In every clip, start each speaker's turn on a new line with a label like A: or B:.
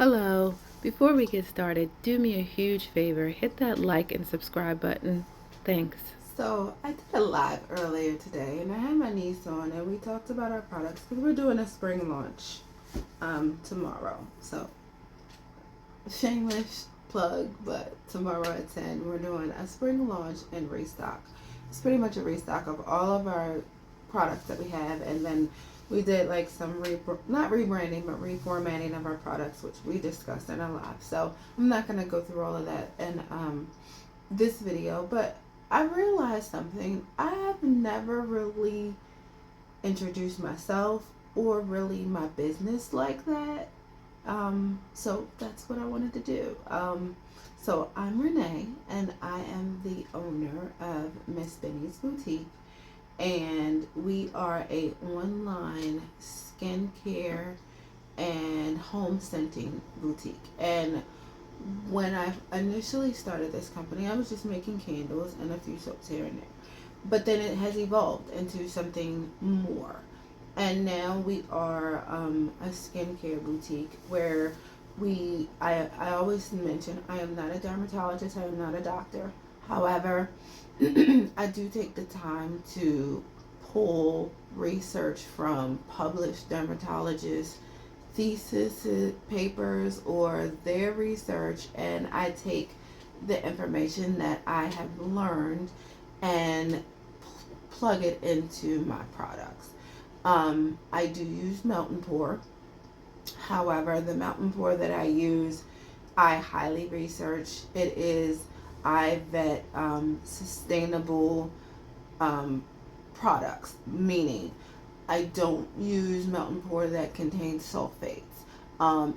A: Hello. Before we get started, do me a huge favor. Hit that like and subscribe button. Thanks.
B: So I did a live earlier today, and I had my niece on, and we talked about our products because we're doing a spring launch tomorrow. So shameless plug, but tomorrow at 10 we're doing a spring launch and restock. It's pretty much a restock of all of our products that we have, and then we did like some not rebranding but reformatting of our products, which we discussed in a live. So I'm not going to go through all of that in this video, but I realized something. I have never really introduced myself or really my business like that. So that's what I wanted to do. So I'm Renee, and I am the owner of Miss Bennie's Boutique, and we are a online skincare and home scenting boutique. And when I initially started this company, I was just making candles and a few soaps here and there. But then it has evolved into something more. And now we are a skincare boutique where I always mention I am not a dermatologist, I am not a doctor. However, I do take the time to pull research from published dermatologists, thesis papers, or their research, and I take the information that I have learned and plug it into my products. I do use melt and pour. However, the melt and pour that I use, I highly research. It is I vet sustainable um, products, meaning I don't use melt and pour that contains sulfates.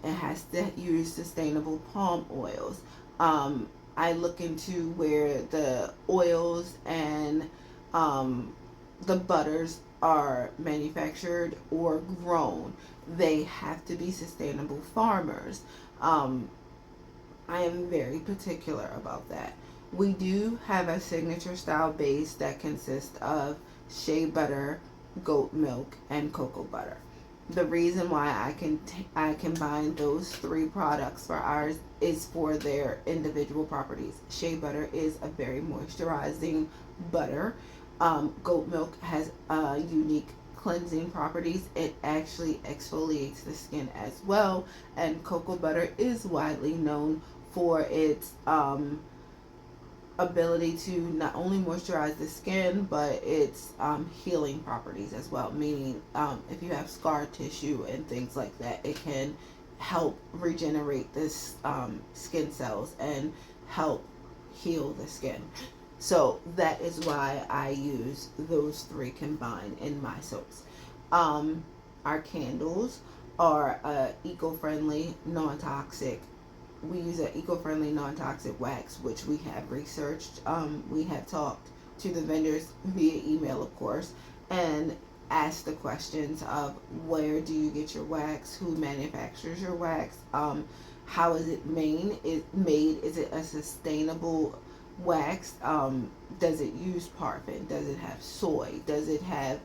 B: It has to use sustainable palm oils. I look into where the oils and the butters are manufactured or grown. They have to be sustainable farmers. Um, I am very particular about that. We do have a signature style base that consists of shea butter, goat milk, and cocoa butter. The reason why I combine those three products for ours is for their individual properties. Shea butter is a very moisturizing butter. Goat milk has unique cleansing properties. It actually exfoliates the skin as well. And cocoa butter is widely known for its ability to not only moisturize the skin, but its healing properties as well. Meaning, if you have scar tissue and things like that, it can help regenerate this skin cells and help heal the skin. So that is why I use those three combined in my soaps. Our candles are eco-friendly, non-toxic. We use an eco-friendly, non-toxic wax, which we have researched. We have talked to the vendors via email, of course, and asked the questions of where do you get your wax, who manufactures your wax, how is it made? Is it a sustainable wax? Does it use paraffin? Does it have soy? Does it have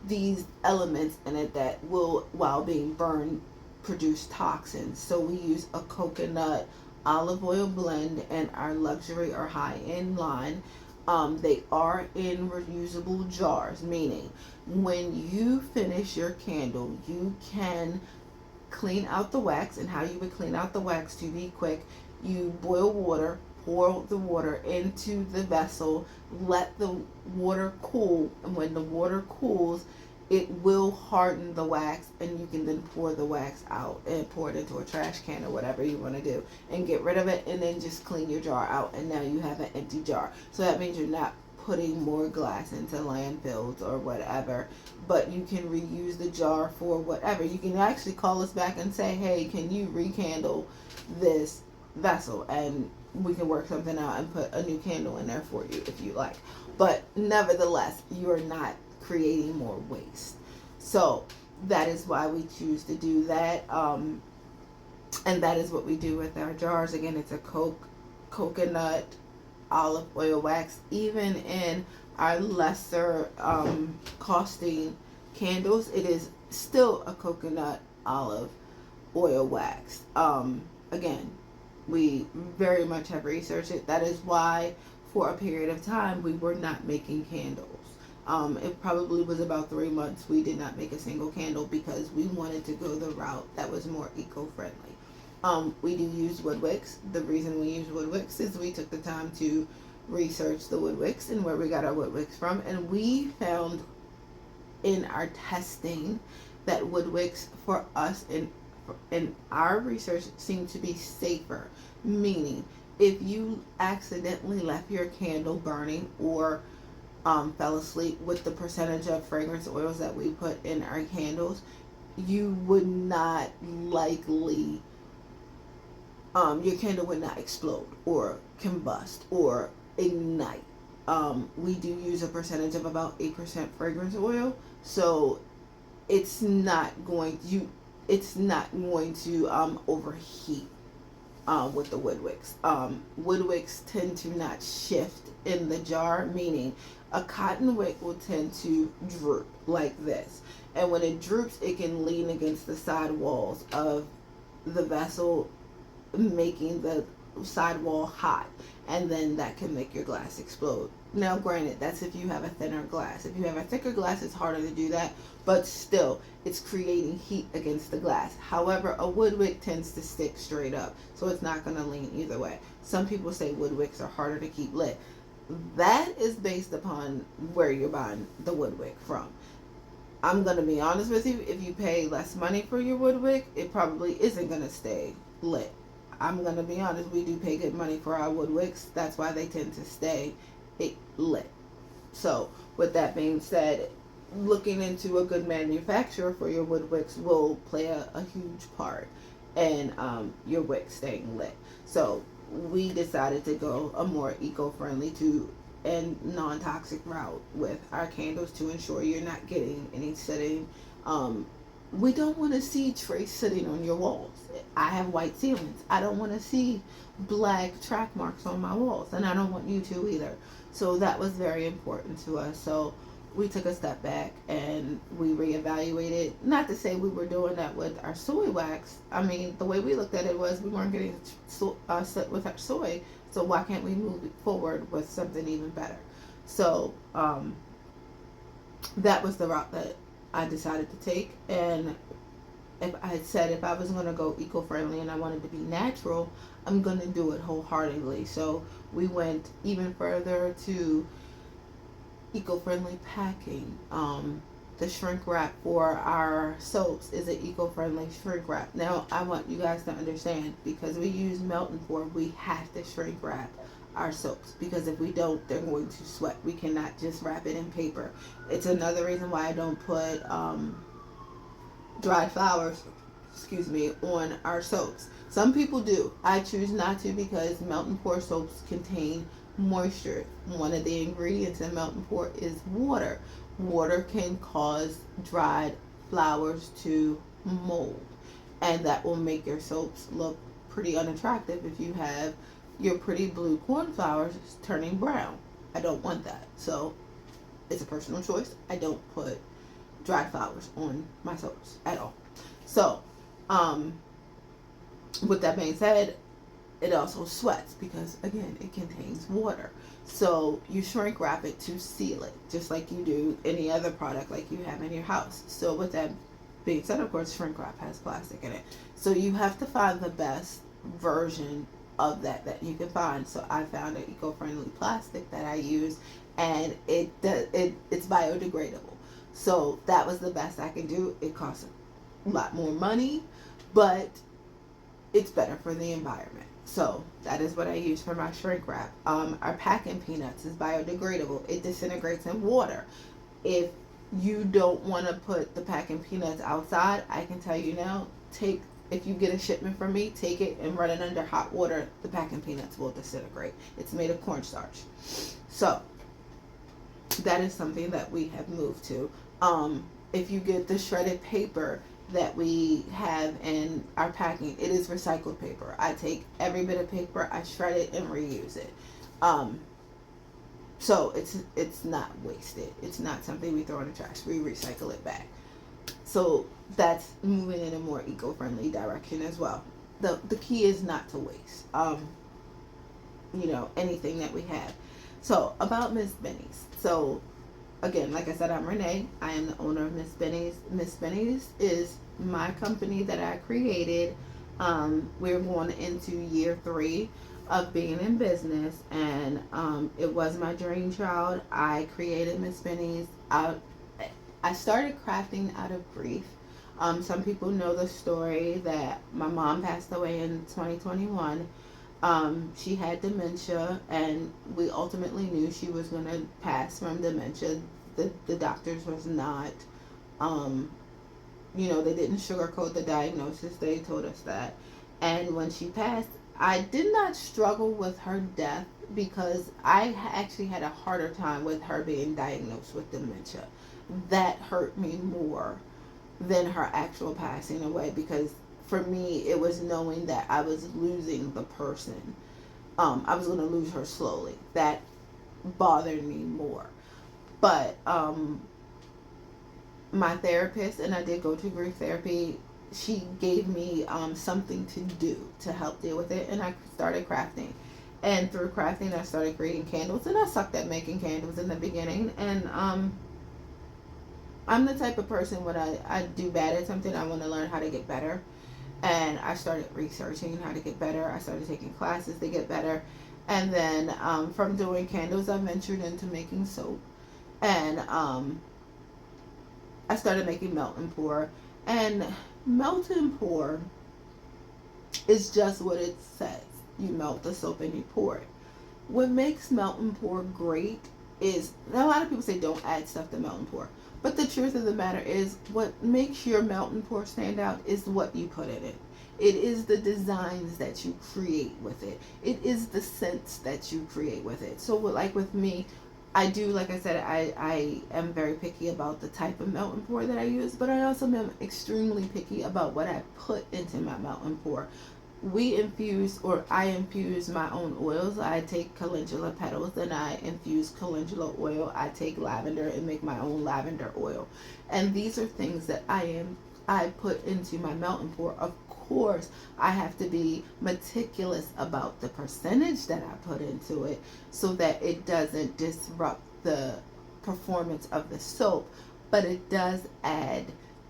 B: these elements in it that will, while being burned, produce toxins? So we use a coconut olive oil blend in our luxury or high end line. They are in reusable jars, meaning when you finish your candle, you can clean out the wax. And how you would clean out the wax, to be quick, you boil water, pour the water into the vessel, let the water cool, and when the water cools, it will harden the wax, and you can then pour the wax out and pour it into a trash can or whatever you want to do and get rid of it, and then just clean your jar out, and now you have an empty jar. So that means you're not putting more glass into landfills or whatever, but you can reuse the jar for whatever. You can actually call us back and say, hey, can you rekindle this vessel, and we can work something out and put a new candle in there for you if you like. But nevertheless, you're not creating more waste. So that is why we choose to do that. And that is what we do with our jars. Again, it's a coconut olive oil wax. Even in our lesser costing candles, it is still a coconut olive oil wax. Again, we very much have researched it. That is why for a period of time we were not making candles. It probably was about 3 months we did not make a single candle because we wanted to go the route that was more eco-friendly. We do use wood wicks. The reason we use wood wicks is we took the time to research the wood wicks and where we got our wood wicks from, and we found in our testing that wood wicks for us in our research seem to be safer. Meaning, if you accidentally left your candle burning or fell asleep with the percentage of fragrance oils that we put in our candles, you would not likely, your candle would not explode or combust or ignite. We do use a percentage of about 8% fragrance oil, so it's not going to overheat with the wood wicks. Wood wicks tend to not shift in the jar, meaning a cotton wick will tend to droop like this. And when it droops, it can lean against the side walls of the vessel, making the side wall hot. And then that can make your glass explode. Now, granted, that's if you have a thinner glass. If you have a thicker glass, it's harder to do that. But still, it's creating heat against the glass. However, a wood wick tends to stick straight up, so it's not going to lean either way. Some people say wood wicks are harder to keep lit. That is based upon where you're buying the wood wick from. I'm going to be honest with you. If you pay less money for your wood wick, it probably isn't going to stay lit. I'm going to be honest. We do pay good money for our wood wicks. That's why they tend to stay lit. So, with that being said, looking into a good manufacturer for your wood wicks will play a huge part in your wick staying lit. So, we decided to go a more eco-friendly and non-toxic route with our candles to ensure you're not getting any sitting. We don't want to see trace sitting on your walls. I have white ceilings. I don't want to see black track marks on my walls, and I don't want you to either. So that was very important to us. So we took a step back and we reevaluated. Not to say we were doing that with our soy wax. I mean, the way we looked at it was we weren't getting set with our soy, so why can't we move forward with something even better? So that was the route that I decided to take. And if I had said if I was going to go eco-friendly and I wanted to be natural, I'm going to do it wholeheartedly. So we went even further to eco-friendly packing. The shrink wrap for our soaps is an eco-friendly shrink wrap. Now, I want you guys to understand, because we use melt and pour, we have to shrink wrap our soaps, because if we don't, they're going to sweat. We cannot just wrap it in paper. It's another reason why I don't put dried flowers, on our soaps. Some people do. I choose not to, because melt and pour soaps contain moisture. One of the ingredients in melt and pour is water. Water can cause dried flowers to mold, and that will make your soaps look pretty unattractive if you have your pretty blue cornflowers turning brown. I don't want that. So it's a personal choice. I don't put dried flowers on my soaps at all. So with that being said, it also sweats because, again, it contains water. So you shrink wrap it to seal it, just like you do any other product like you have in your house. So with that being said, of course, shrink wrap has plastic in it. So you have to find the best version of that you can find. So I found an eco-friendly plastic that I use, and it's biodegradable. So that was the best I could do. It costs a lot more money, but it's better for the environment. So that is what I use for my shrink wrap. Our packing peanuts is biodegradable. It disintegrates in water. If you don't want to put the packing peanuts outside, I can tell you now, if you get a shipment from me, take it and run it under hot water. The packing peanuts will disintegrate. It's made of cornstarch. So that is something that we have moved to. If you get the shredded paper that we have in our packing, it is recycled paper. I take every bit of paper, I shred it and reuse it. So it's not wasted. It's not something we throw in the trash. We recycle it back. So that's moving in a more eco-friendly direction as well. The key is not to waste, anything that we have. So about Miss Bennie's. So again, like I said, I'm Renee. I am the owner of Miss Bennie's. Miss Bennie's is my company that I created. We're going into year 3 of being in business, and it was my dream child. I created Miss Bennie's. I started crafting out of grief. Some people know the story that my mom passed away in 2021. She had dementia, and we ultimately knew she was going to pass from dementia. The doctors was not, they didn't sugarcoat the diagnosis. They told us that. And when she passed, I did not struggle with her death because I actually had a harder time with her being diagnosed with dementia. That hurt me more than her actual passing away, because for me it was knowing that I was losing the person. I was going to lose her slowly. That bothered me more. But my therapist, and I did go to grief therapy, she gave me something to do to help deal with it, and I started crafting. And through crafting, I started creating candles, and I sucked at making candles in the beginning. And I'm the type of person, when I do bad at something, I want to learn how to get better. And I started researching how to get better. I started taking classes to get better. And then from doing candles, I ventured into making soap. And I started making melt and pour. And melt and pour is just what it says. You melt the soap and you pour it. What makes melt and pour great is, a lot of people say don't add stuff to melt and pour. But the truth of the matter is, what makes your melt and pour stand out is what you put in it. It is the designs that you create with it. It is the scents that you create with it. So like with me, I do, like I said, I am very picky about the type of melt and pour that I use, but I also am extremely picky about what I put into my melt and pour. I infuse my own oils. I take calendula petals and I infuse calendula oil. I take lavender and make my own lavender oil. And these are things that I put into my melt and pour. Of course, I have to be meticulous about the percentage that I put into it so that it doesn't disrupt the performance of the soap, but it does add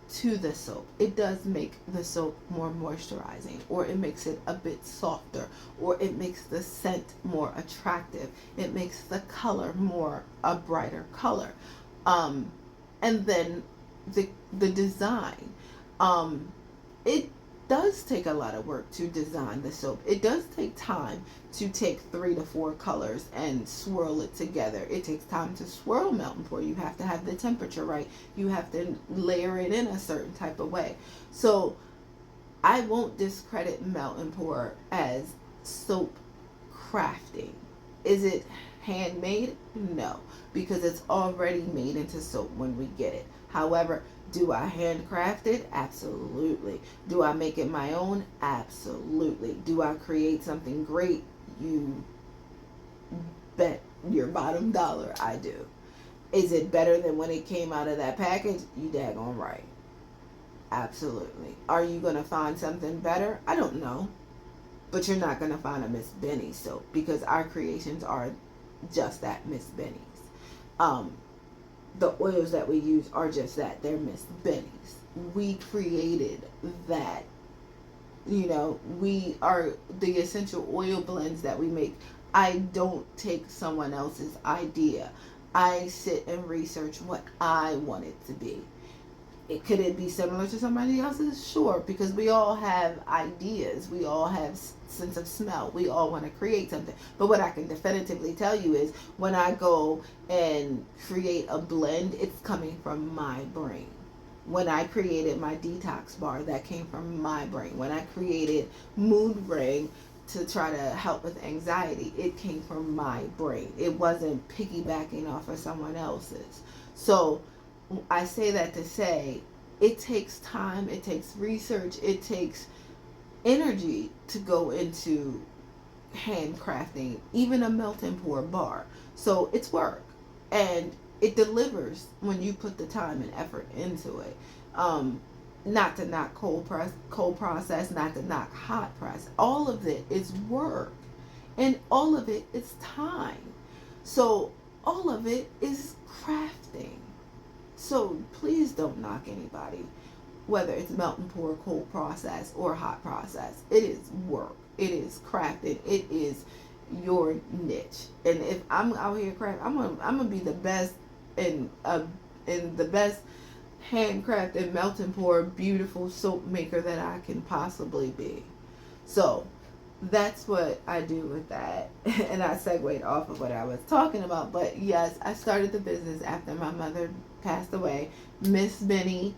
B: to the soap. It does make the soap more moisturizing, or it makes it a bit softer, or it makes the scent more attractive. It makes the color more a brighter color. And then the design. It does take a lot of work to design the soap. It does take time to take 3 to 4 colors and swirl it together. It takes time to swirl melt and pour. You have to have the temperature right. You have to layer it in a certain type of way. So I won't discredit melt and pour as soap crafting. Is it handmade? No, because it's already made into soap when we get it. However, do I handcraft it? Absolutely. Do I make it my own? Absolutely. Do I create something great? You bet your bottom dollar I do. Is it better than when it came out of that package? You daggone right. Absolutely. Are you going to find something better? I don't know. But you're not going to find a Miss Bennie soap, because our creations are just that, Miss Bennie's. The oils that we use are just that. They're Miss Bennie's. We created that. We are the essential oil blends that we make. I don't take someone else's idea. I sit and research what I want it to be. Could it be similar to somebody else's? Sure, because we all have ideas. We all have sense of smell. We all want to create something. But what I can definitively tell you is, when I go and create a blend, it's coming from my brain. When I created my detox bar, that came from my brain. When I created Mood Ring to try to help with anxiety, it came from my brain. It wasn't piggybacking off of someone else's. So I say that to say, it takes time, it takes research, it takes energy to go into handcrafting, even a melt and pour bar. So it's work, and it delivers when you put the time and effort into it. Not to knock cold process, not to knock hot press. All of it is work, and all of it is time. So all of it is crafting. So please don't knock anybody, whether it's melt and pour, cold process, or hot process. It is work. It is crafting. It is your niche. And if I'm out here crafting, I'm gonna be the best in the best handcrafted melt and pour beautiful soap maker that I can possibly be. So that's what I do with that. And I segued off of what I was talking about. But yes, I started the business after my mother passed away. Miss Bennie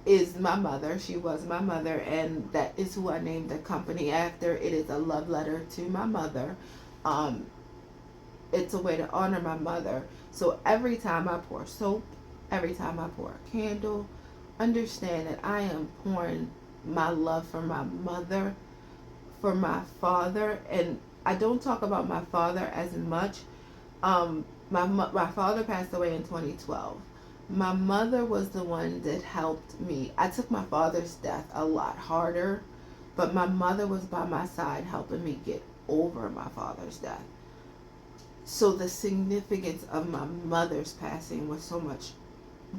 B: is my mother. She was my mother, and that is who I named the company after. It is a love letter to my mother. It's a way to honor my mother. So every time I pour soap, every time I pour a candle, understand that I am pouring my love for my mother, for my father. And I don't talk about my father as much. My father passed away in 2012. My mother was the one that helped me. I took my father's death a lot harder, but my mother was by my side helping me get over my father's death. So the significance of my mother's passing was so much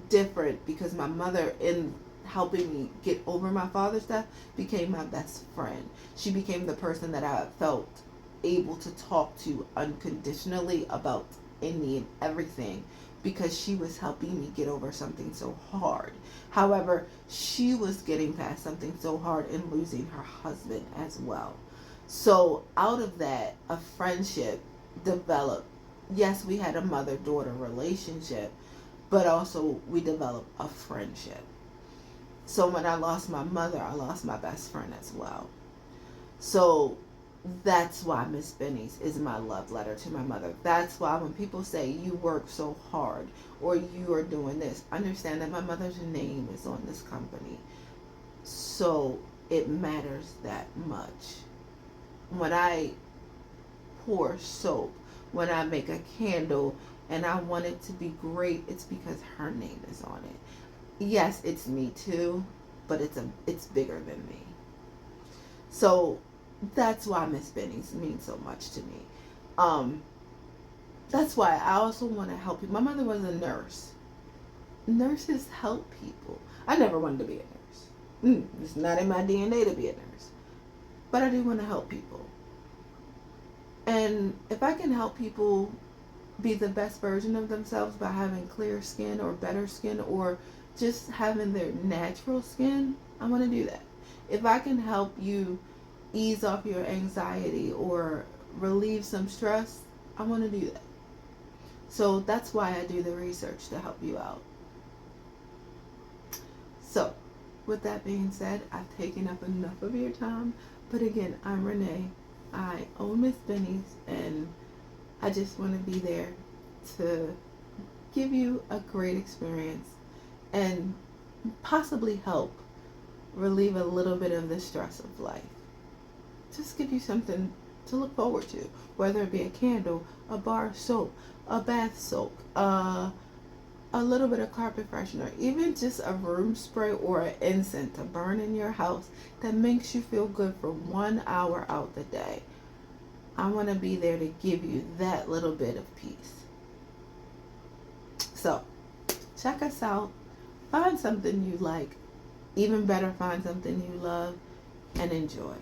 B: different, because my mother, in helping me get over my father's death, became my best friend. She became the person that I felt able to talk to unconditionally about any and everything, because she was helping me get over something so hard. However, she was getting past something so hard in losing her husband as well. So out of that, a friendship developed. Yes, we had a mother-daughter relationship, but also we developed a friendship. So when I lost my mother, I lost my best friend as well. So that's why Miss Bennie's is my love letter to my mother. That's why when people say you work so hard or you are doing this, understand that my mother's name is on this company. So it matters that much. When I pour soap, when I make a candle and I want it to be great, it's because her name is on it. Yes, it's me too, but it's bigger than me. So that's why Miss Bennie's means so much to me. That's why I also want to help people. My mother was a nurse. Nurses help people. I never wanted to be a nurse. It's not in my DNA to be a nurse. But I do want to help people. And if I can help people be the best version of themselves by having clear skin or better skin, or just having their natural skin, I want to do that. If I can help you ease off your anxiety or relieve some stress, I want to do that. So that's why I do the research, to help you out. So with that being said, I've taken up enough of your time. But again, I'm Renee. I own Miss Bennie's, and I just want to be there to give you a great experience and possibly help relieve a little bit of the stress of life. Just give you something to look forward to, whether it be a candle, a bar of soap, a bath soak, a little bit of carpet freshener, even just a room spray or an incense to burn in your house that makes you feel good for 1 hour out the day. I want to be there to give you that little bit of peace. So check us out. Find something you like. Even better, find something you love, and enjoy.